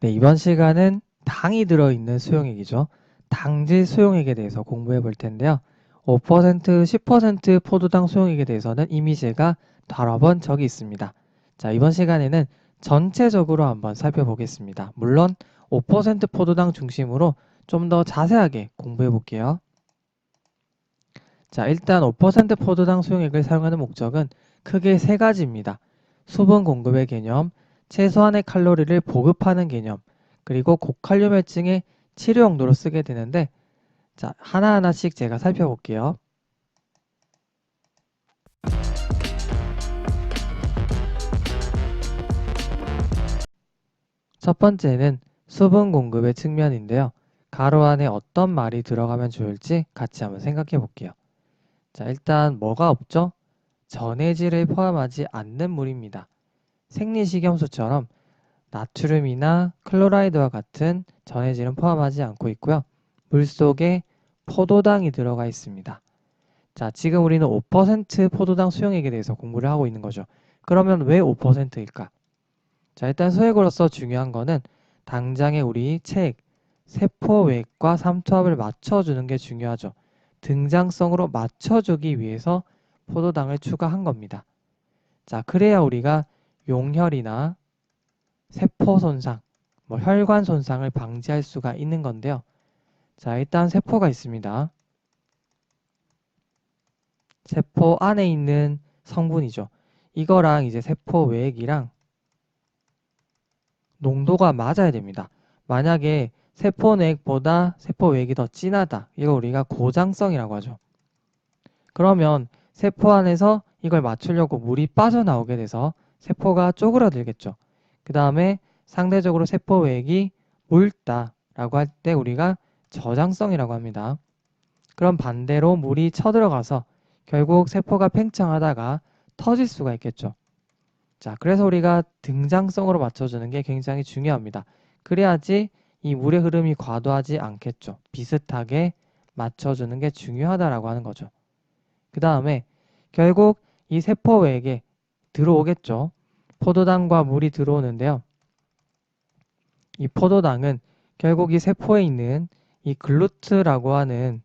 네, 이번 시간은 당이 들어있는 수용액이죠. 당질 수용액에 대해서 공부해 볼 텐데요. 5%, 10% 포도당 수용액에 대해서는 이미 제가 다뤄본 적이 있습니다. 자, 이번 시간에는 전체적으로 한번 살펴보겠습니다. 물론 5% 포도당 중심으로 좀 더 자세하게 공부해 볼게요. 자, 일단 5% 포도당 수용액을 사용하는 목적은 크게 세 가지입니다. 수분 공급의 개념, 최소한의 칼로리를 보급하는 개념, 그리고 고칼륨혈증의 치료 용도로 쓰게 되는데, 자, 하나하나씩 제가 살펴볼게요. 첫 번째는 수분 공급의 측면인데요. 가로 안에 어떤 말이 들어가면 좋을지 같이 한번 생각해 볼게요. 자, 일단 뭐가 없죠? 전해질을 포함하지 않는 물입니다. 생리식염수처럼 나트륨이나 클로라이드와 같은 전해질은 포함하지 않고 있고요. 물속에 포도당이 들어가 있습니다. 자, 지금 우리는 5% 포도당 수용액에 대해서 공부를 하고 있는 거죠. 그러면 왜 5%일까? 자, 일단 수액으로서 중요한 거는 당장에 우리 책, 세포외과 삼투압을 맞춰주는 게 중요하죠. 등장성으로 맞춰주기 위해서 포도당을 추가한 겁니다. 자, 그래야 우리가 용혈이나 세포 손상, 혈관 손상을 방지할 수가 있는 건데요. 자, 일단 세포가 있습니다. 세포 안에 있는 성분이죠. 이거랑 이제 세포 외액이랑 농도가 맞아야 됩니다. 만약에 세포 내액보다 세포 외액이 더 진하다. 이걸 우리가 고장성이라고 하죠. 그러면 세포 안에서 이걸 맞추려고 물이 빠져나오게 돼서 세포가 쪼그라들겠죠. 그 다음에 상대적으로 세포 외액이 묽다라고 할 때 우리가 저장성이라고 합니다. 그럼 반대로 물이 쳐들어가서 결국 세포가 팽창하다가 터질 수가 있겠죠. 자, 그래서 우리가 등장성으로 맞춰주는 게 굉장히 중요합니다. 그래야지 이 물의 흐름이 과도하지 않겠죠. 비슷하게 맞춰주는 게 중요하다라고 하는 거죠. 그 다음에 결국 이 세포 외에 들어오겠죠. 포도당과 물이 들어오는데요. 이 포도당은 결국 이 세포에 있는 이 글루트라고 하는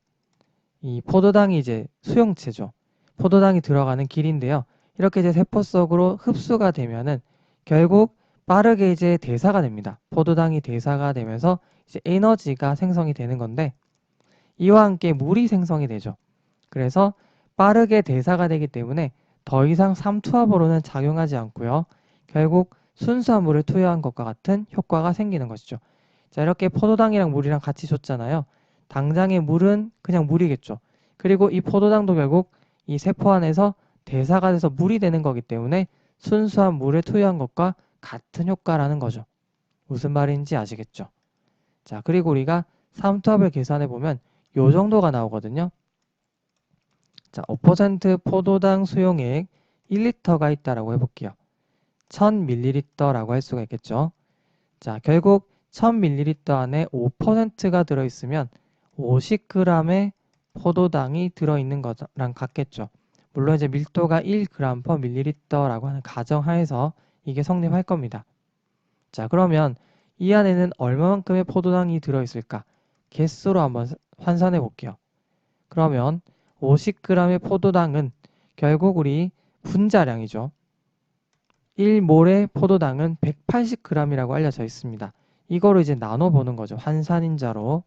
이 포도당이 이제 수용체죠. 포도당이 들어가는 길인데요. 이렇게 이제 세포 속으로 흡수가 되면은 결국 빠르게 이제 대사가 됩니다. 포도당이 대사가 되면서 이제 에너지가 생성이 되는 건데 이와 함께 물이 생성이 되죠. 그래서 빠르게 대사가 되기 때문에 더 이상 삼투압으로는 작용하지 않고요. 결국 순수한 물을 투여한 것과 같은 효과가 생기는 것이죠. 자, 이렇게 포도당이랑 물이랑 같이 줬잖아요. 당장의 물은 그냥 물이겠죠. 그리고 이 포도당도 결국 이 세포 안에서 대사가 돼서 물이 되는 거기 때문에 순수한 물을 투여한 것과 같은 효과라는 거죠. 무슨 말인지 아시겠죠? 자, 그리고 우리가 삼투압을 계산해 보면 요 정도가 나오거든요. 자, 5% 포도당 수용액 1리터가 있다라고 해볼게요. 1000ml라고 할 수가 있겠죠. 자, 결국 1000ml 안에 5%가 들어있으면 50g의 포도당이 들어있는 거랑 같겠죠. 물론 이제 밀도가 1g/ml라고 하는 가정하에서 이게 성립할 겁니다. 자, 그러면 이 안에는 얼마만큼의 포도당이 들어있을까? 개수로 한번 환산해 볼게요. 그러면 50g의 포도당은 결국 우리 분자량이죠. 1몰의 포도당은 180g이라고 알려져 있습니다. 이거로 이제 나눠보는 거죠. 환산인자로.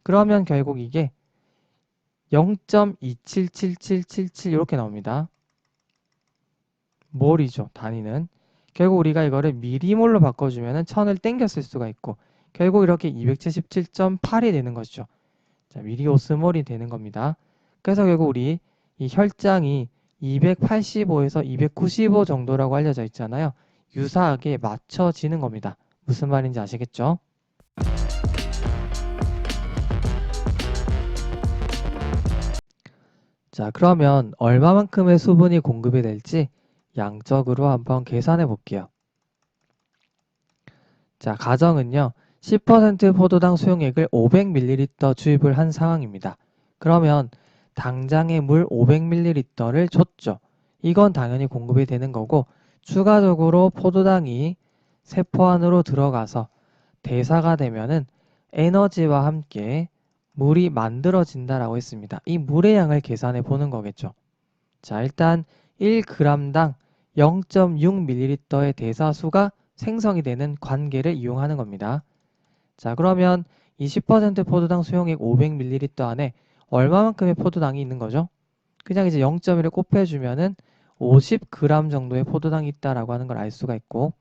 그러면 결국 이게 0.277777 이렇게 나옵니다. 몰이죠. 단위는. 결국 우리가 이거를 미리몰로 바꿔주면 1000을 땡겨 쓸 수가 있고 결국 이렇게 277.8이 되는 것이죠. 자, 미리오스몰이 되는 겁니다. 그래서 결국 우리 이 혈장이 285에서 295 정도라고 알려져 있잖아요. 유사하게 맞춰지는 겁니다. 무슨 말인지 아시겠죠? 자, 그러면 얼마만큼의 수분이 공급이 될지 양적으로 한번 계산해 볼게요. 자, 가정은요. 10% 포도당 수용액을 500ml 주입을 한 상황입니다. 그러면 당장에 물 500ml를 줬죠. 이건 당연히 공급이 되는 거고 추가적으로 포도당이 세포 안으로 들어가서 대사가 되면은 에너지와 함께 물이 만들어진다라고 했습니다. 이 물의 양을 계산해 보는 거겠죠. 자, 일단 1g당 0.6ml의 대사수가 생성이 되는 관계를 이용하는 겁니다. 자, 그러면 20% 포도당 수용액 500ml 안에 얼마만큼의 포도당이 있는 거죠? 그냥 이제 0.1을 곱해주면은 50g 정도의 포도당이 있다라고 하는 걸 알 수가 있고,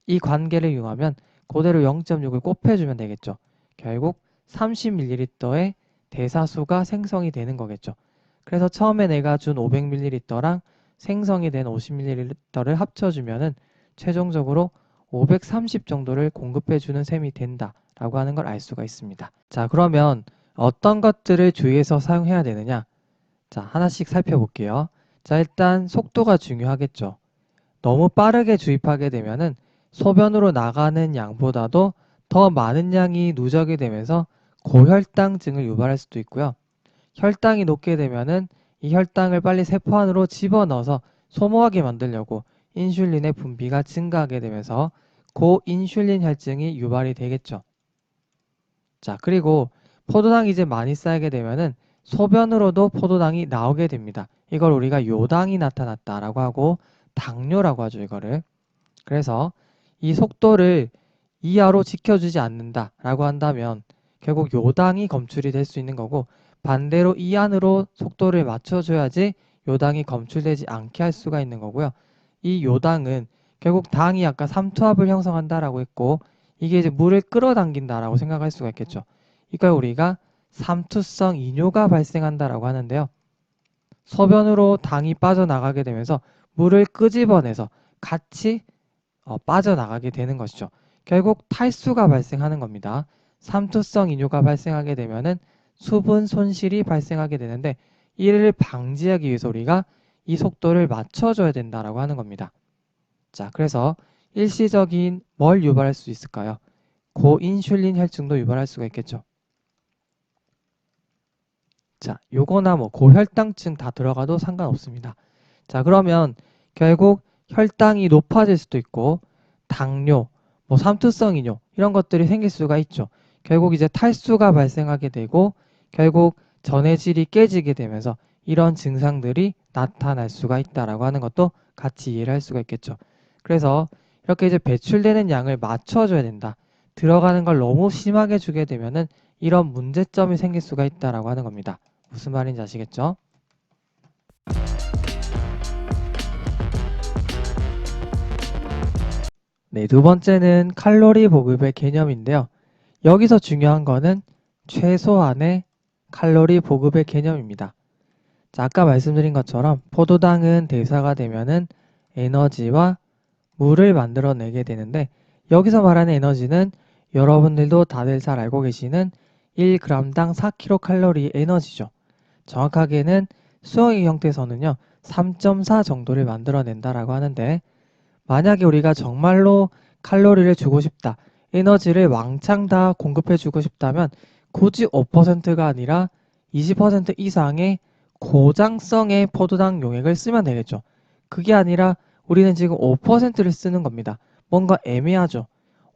이 관계를 이용하면 그대로 0.6을 곱해주면 되겠죠. 결국 30ml의 대사수가 생성이 되는 거겠죠. 그래서 처음에 내가 준 500ml랑 생성이 된 50ml를 합쳐주면은 최종적으로 530 정도를 공급해주는 셈이 된다라고 하는 걸 알 수가 있습니다. 자, 그러면 어떤 것들을 주의해서 사용해야 되느냐? 자, 하나씩 살펴볼게요. 자, 일단 속도가 중요하겠죠. 너무 빠르게 주입하게 되면은 소변으로 나가는 양보다도 더 많은 양이 누적이 되면서 고혈당증을 유발할 수도 있고요. 혈당이 높게 되면은 이 혈당을 빨리 세포 안으로 집어넣어서 소모하게 만들려고 인슐린의 분비가 증가하게 되면서 고인슐린 혈증이 유발이 되겠죠. 자, 그리고 포도당이 이제 많이 쌓이게 되면은 소변으로도 포도당이 나오게 됩니다. 이걸 우리가 요당이 나타났다라고 하고 당뇨라고 하죠, 이거를. 그래서 이 속도를 이하로 지켜주지 않는다라고 한다면 결국 요당이 검출이 될 수 있는 거고, 반대로 이 안으로 속도를 맞춰줘야지 요당이 검출되지 않게 할 수가 있는 거고요. 이 요당은 결국 당이 아까 삼투압을 형성한다라고 했고, 이게 이제 물을 끌어당긴다라고 생각할 수가 있겠죠. 이걸 우리가 삼투성 이뇨가 발생한다라고 하는데요. 소변으로 당이 빠져나가게 되면서 물을 끄집어내서 같이 빠져나가게 되는 것이죠. 결국 탈수가 발생하는 겁니다. 삼투성 이뇨가 발생하게 되면은 수분 손실이 발생하게 되는데, 이를 방지하기 위해서 우리가 이 속도를 맞춰줘야 된다라고 하는 겁니다. 자, 그래서 일시적인 뭘 유발할 수 있을까요? 고인슐린 혈증도 유발할 수가 있겠죠. 자, 요거나 뭐 고혈당증 다 들어가도 상관없습니다. 자, 그러면 결국 혈당이 높아질 수도 있고 당뇨, 뭐 삼투성 이뇨 이런 것들이 생길 수가 있죠. 결국 이제 탈수가 발생하게 되고 결국 전해질이 깨지게 되면서 이런 증상들이 나타날 수가 있다라고 하는 것도 같이 이해를 할 수가 있겠죠. 그래서 이렇게 이제 배출되는 양을 맞춰줘야 된다. 들어가는 걸 너무 심하게 주게 되면은 이런 문제점이 생길 수가 있다라고 하는 겁니다. 무슨 말인지 아시겠죠? 네, 두 번째는 칼로리 보급의 개념인데요. 여기서 중요한 거는 최소한의 칼로리 보급의 개념입니다. 자, 아까 말씀드린 것처럼 포도당은 대사가 되면은 에너지와 물을 만들어내게 되는데, 여기서 말하는 에너지는 여러분들도 다들 잘 알고 계시는 1g당 4kcal의 에너지죠. 정확하게는 수용액 형태에서는요 3.4 정도를 만들어낸다라고 하는데, 만약에 우리가 정말로 칼로리를 주고 싶다, 에너지를 왕창 다 공급해 주고 싶다면 굳이 5%가 아니라 20% 이상의 고장성의 포도당 용액을 쓰면 되겠죠. 그게 아니라 우리는 지금 5%를 쓰는 겁니다. 뭔가 애매하죠.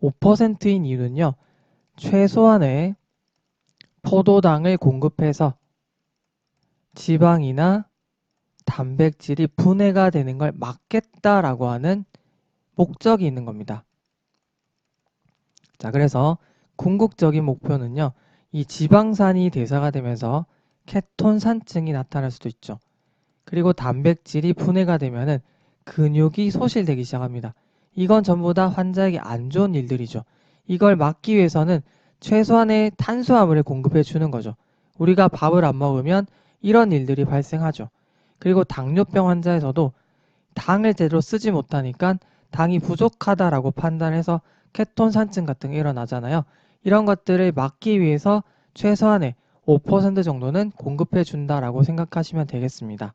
5%인 이유는요, 최소한의 포도당을 공급해서 지방이나 단백질이 분해가 되는 걸 막겠다라고 하는 목적이 있는 겁니다. 자, 그래서 궁극적인 목표는요, 이 지방산이 대사가 되면서 케톤산증이 나타날 수도 있죠. 그리고 단백질이 분해가 되면은 근육이 소실되기 시작합니다. 이건 전부 다 환자에게 안 좋은 일들이죠. 이걸 막기 위해서는 최소한의 탄수화물을 공급해 주는 거죠. 우리가 밥을 안 먹으면 이런 일들이 발생하죠. 그리고 당뇨병 환자에서도 당을 제대로 쓰지 못하니까 당이 부족하다라고 판단해서 케톤산증 같은 게 일어나잖아요. 이런 것들을 막기 위해서 최소한의 5% 정도는 공급해 준다라고 생각하시면 되겠습니다.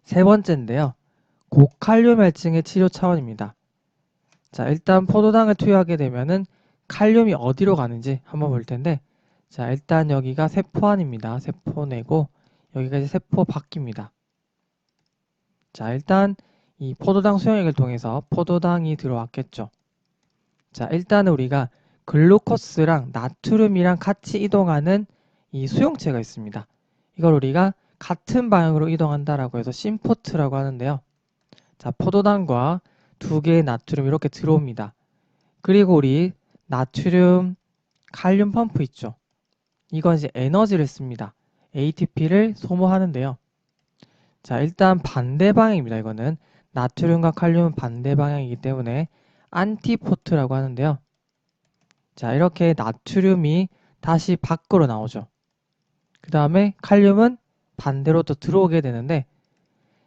세 번째인데요. 고칼륨 혈증의 치료 차원입니다. 자, 일단 포도당을 투여하게 되면은 칼륨이 어디로 가는지 한번 볼 텐데, 자, 일단 여기가 세포 안입니다. 세포내고 여기가 이제 세포 밖입니다. 자, 일단 이 포도당 수용액을 통해서 포도당이 들어왔겠죠. 자, 일단은 우리가 글루코스랑 나트륨이랑 같이 이동하는 이 수용체가 있습니다. 이걸 우리가 같은 방향으로 이동한다라고 해서 심포트라고 하는데요. 자, 포도당과 두 개의 나트륨 이렇게 들어옵니다. 그리고 우리 나트륨 칼륨 펌프 있죠. 이건 이제 에너지를 씁니다. ATP를 소모하는데요. 자, 일단 반대 방향입니다. 이거는 나트륨과 칼륨은 반대 방향이기 때문에 안티포트라고 하는데요. 자, 이렇게 나트륨이 다시 밖으로 나오죠. 그 다음에 칼륨은 반대로 또 들어오게 되는데,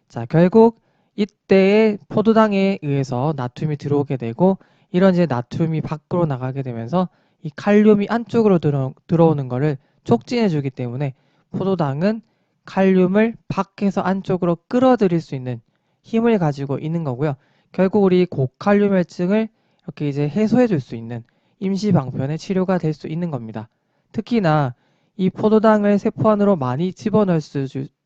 자, 결국 이때의 포도당에 의해서 나트륨이 들어오게 되고, 이런 이제 나트륨이 밖으로 나가게 되면서 이 칼륨이 안쪽으로 들어오는 것을 촉진해 주기 때문에 포도당은 칼륨을 밖에서 안쪽으로 끌어들일 수 있는 힘을 가지고 있는 거고요. 결국 우리 고칼륨혈증을 이렇게 이제 해소해 줄 수 있는 임시 방편의 치료가 될 수 있는 겁니다. 특히나 이 포도당을 세포 안으로 많이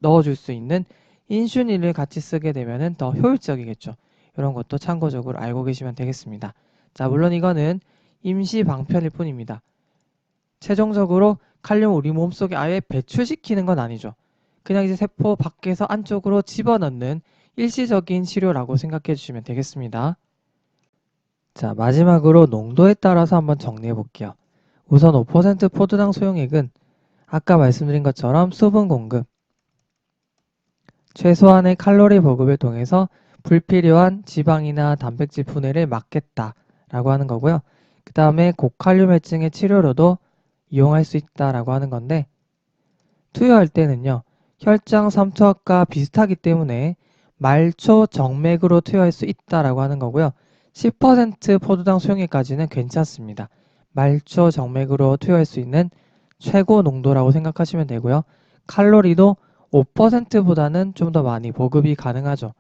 넣어줄 수 있는 인슐린을 같이 쓰게 되면 더 효율적이겠죠. 이런 것도 참고적으로 알고 계시면 되겠습니다. 자, 물론 이거는 임시 방편일 뿐입니다. 최종적으로 칼륨 우리 몸속에 아예 배출시키는 건 아니죠. 그냥 이제 세포 밖에서 안쪽으로 집어넣는 일시적인 치료라고 생각해 주시면 되겠습니다. 자, 마지막으로 농도에 따라서 한번 정리해 볼게요. 우선 5% 포도당 소용액은 아까 말씀드린 것처럼 수분 공급, 최소한의 칼로리 보급을 통해서 불필요한 지방이나 단백질 분해를 막겠다라고 하는 거고요. 그 다음에 고칼륨혈증의 치료로도 이용할 수 있다라고 하는 건데, 투여할 때는요, 혈장 삼투압과 비슷하기 때문에 말초 정맥으로 투여할 수 있다라고 하는 거고요. 10% 포도당 소용액까지는 괜찮습니다. 말초 정맥으로 투여할 수 있는 최고 농도라고 생각하시면 되고요. 칼로리도 5%보다는 좀 더 많이 보급이 가능하죠.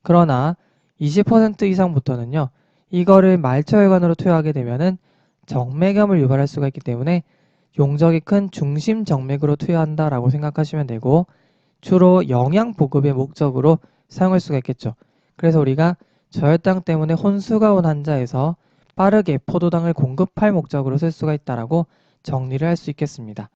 그러나 20% 이상부터는요, 이거를 말초혈관으로 투여하게 되면은 정맥염을 유발할 수가 있기 때문에 용적이 큰 중심 정맥으로 투여한다라고 생각하시면 되고, 주로 영양 보급의 목적으로 사용할 수가 있겠죠. 그래서 우리가 저혈당 때문에 혼수가 온 환자에서 빠르게 포도당을 공급할 목적으로 쓸 수가 있다라고 정리를 할 수 있겠습니다.